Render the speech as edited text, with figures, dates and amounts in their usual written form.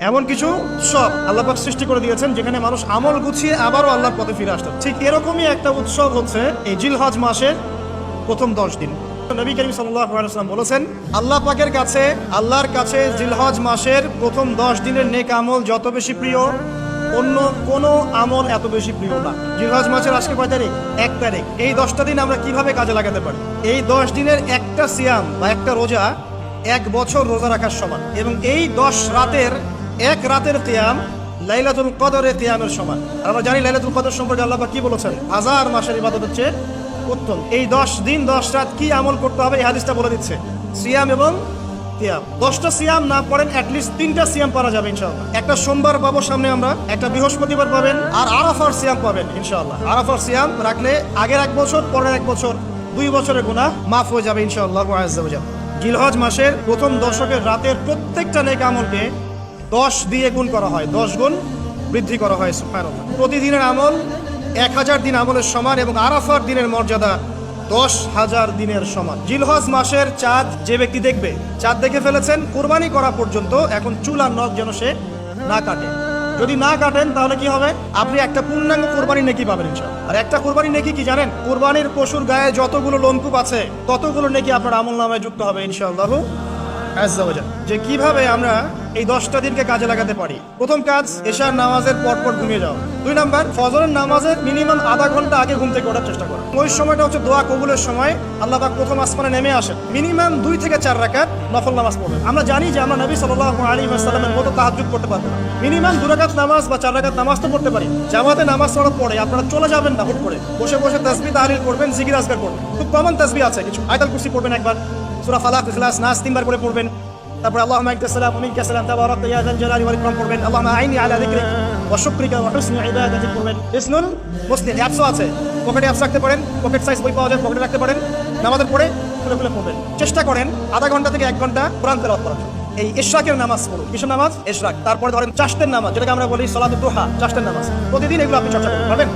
এমন কিছু উৎসব আল্লাহ পাক সৃষ্টি করে দিয়েছেন যেখানে মানুষ আমল গুছিয়ে আবারও আল্লাহর পথে ফিরে আসতে। ঠিক এরকমই একটা উৎসব হচ্ছে এই জিলহজ মাসের প্রথম 10 দিন। নবী করিম সাল্লাল্লাহু আলাইহি ওয়াসাল্লাম বলেছেন, আল্লাহ পাকের কাছে, আল্লাহর কাছে জিলহজ মাসের প্রথম 10 দিনের নেক আমল যত বেশি প্রিয়, অন্য কোনো আমল এত বেশি প্রিয় না। জিলহজ মাসের আজকে কয় তারিখ? 1 তারিখ। এই 10টা দিন আমরা কিভাবে কাজে লাগাতে পারি? এই 10 দিনের একটা সিয়াম বা একটা রোজা 1 বছর রোজা রাখার সমান, এবং এই 10 রাতের এক রাতের কিয়াম লাইলাতুল কদরের কিয়ামের সমান। আর আমরা জানি লাইলাতুল কদর সম্পর্কে আল্লাহ পাক কি বলেছেন? 1000 মাসের ইবাদত হচ্ছে উত্তম। এই 10 দিন 10 রাত কি আমল করতে হবে এই হাদিসটা বলে দিচ্ছে, সিয়াম এবং কিয়াম। 10টা সিয়াম না পড়েন অ্যাটলিস্ট 3টা সিয়াম পারা যাবে ইনশাআল্লাহ। একটা সোমবার পাবো সামনে আমরা, একটা বৃহস্পতিবার পাবেন, আর আরাফার সিয়াম পাবেন ইনশাআল্লাহ। আরাফার সিয়াম রাখলে আগের 1 বছর পরের 1 বছর 2 বছরের গুনাহ মাফ হয়ে যাবে ইনশাআল্লাহ আযজা ওয়া জাল। জিলহজ মাসের প্রথম দশকের রাতের প্রত্যেকটা নেক আমলকে 10 দিয়ে গুণ করা হয়, 10 গুণ বৃদ্ধি করা হয়। সুবহানাল্লাহ। প্রতিদিনের আমল 1000 দিন আমলের সমান, এবং আরাফার দিনের মর্যাদা 10,000 দিনের সমান। জিলহজ মাসের চাঁদ যে ব্যক্তি দেখবে, চাঁদ দেখে ফেলেছেন, কুরবানি করা পর্যন্ত এখন চুল আর নখ যেন সে না কাটে। যদি না কাটেন তাহলে কি হবে? আপনি একটা পূর্ণাঙ্গ কুরবানি নেকি পাবেন ইনশাআল্লাহ। আর একটা কুরবানি নেকি কি জানেন? কুরবানির পশুর গায়ে যতগুলো লোমকূপ আছে ততগুলো নেকি আপনার আমলনামায় যুক্ত হবে ইনশাআল্লাহ আযজা ওয়া জাল। যে কিভাবে আমরা এই 10টা দিনকে কাজে লাগাতে পারি। প্রথম কাজ, এশার নামাজের পরপর ঘুমিয়ে যাও। 2 নাম্বার, ফজরের নামাজের মিনিমাম আধা ঘন্টা আগে ঘুম থেকে ওঠার চেষ্টা করা। ওই সময়টা হচ্ছে দোয়া কবুলের সময়। আল্লাহ পাক প্রথম আসমানে নেমে আসেন, মিনিমাম 2 থেকে 4 রাকাত নফল নামাজ পড়বেন। আমরা জানি যে আমরা নবী সাল্লাল্লাহু আলাইহি ওয়াসাল্লামের মতো তাহাজ্জুদ পড়তে পারবো না, মিনিমাম 2 রাকাত নামাজ বা 4 রাকাত নামাজ তো পড়তে পারি। জামাতে নামাজ পড়ার পরে আপনারা চলে যাবেন না হুট করে, বসে বসে তাসবিহ তাহলিল করবেন, জিকির আজকার করবেন। খুব কমন তাসবিহ আছে কিছু, আয়াতুল কুরসি পড়বেন একবার, সূরা ফালাক, ইখলাস, নাস 3 বার করে পড়বেন। তারপর আল্লাহুম্মা আনতা সালাম ওয়া মিনকা সালাম তাবারাকতা ইয়া যাল জালালি ওয়াল ইকরাম পড়বেন। আল্লাহুম্মা আইনি আলা যিকরিক ওয়া শুকরিকা ওয়া হুসনি ইবাদাতিক পড়বেন। ইসনুল মুসলিম অ্যাপসও আছে, পকেটে অ্যাপস রাখতে পারেন, পকেট সাইজ বই পাওয়া যায়, পকেটে রাখতে পারেন। নামাজের পরে খুলে খুলে পড়বেন। চেষ্টা করেন আধা ঘন্টা থেকে 1 ঘন্টা কোরআন তেলাওয়াত করার। এই ইশরাকের নামাজ পড়ুন। কিসের নামাজ? ইশরাক। তারপরে ধরেন চাষতের নামাজ, যেটাকে আমরা বলি সালাতুদ দুহা, চাষতের নামাজ। প্রতিদিন এগুলো আপনি চর্চা করতে পারবেন।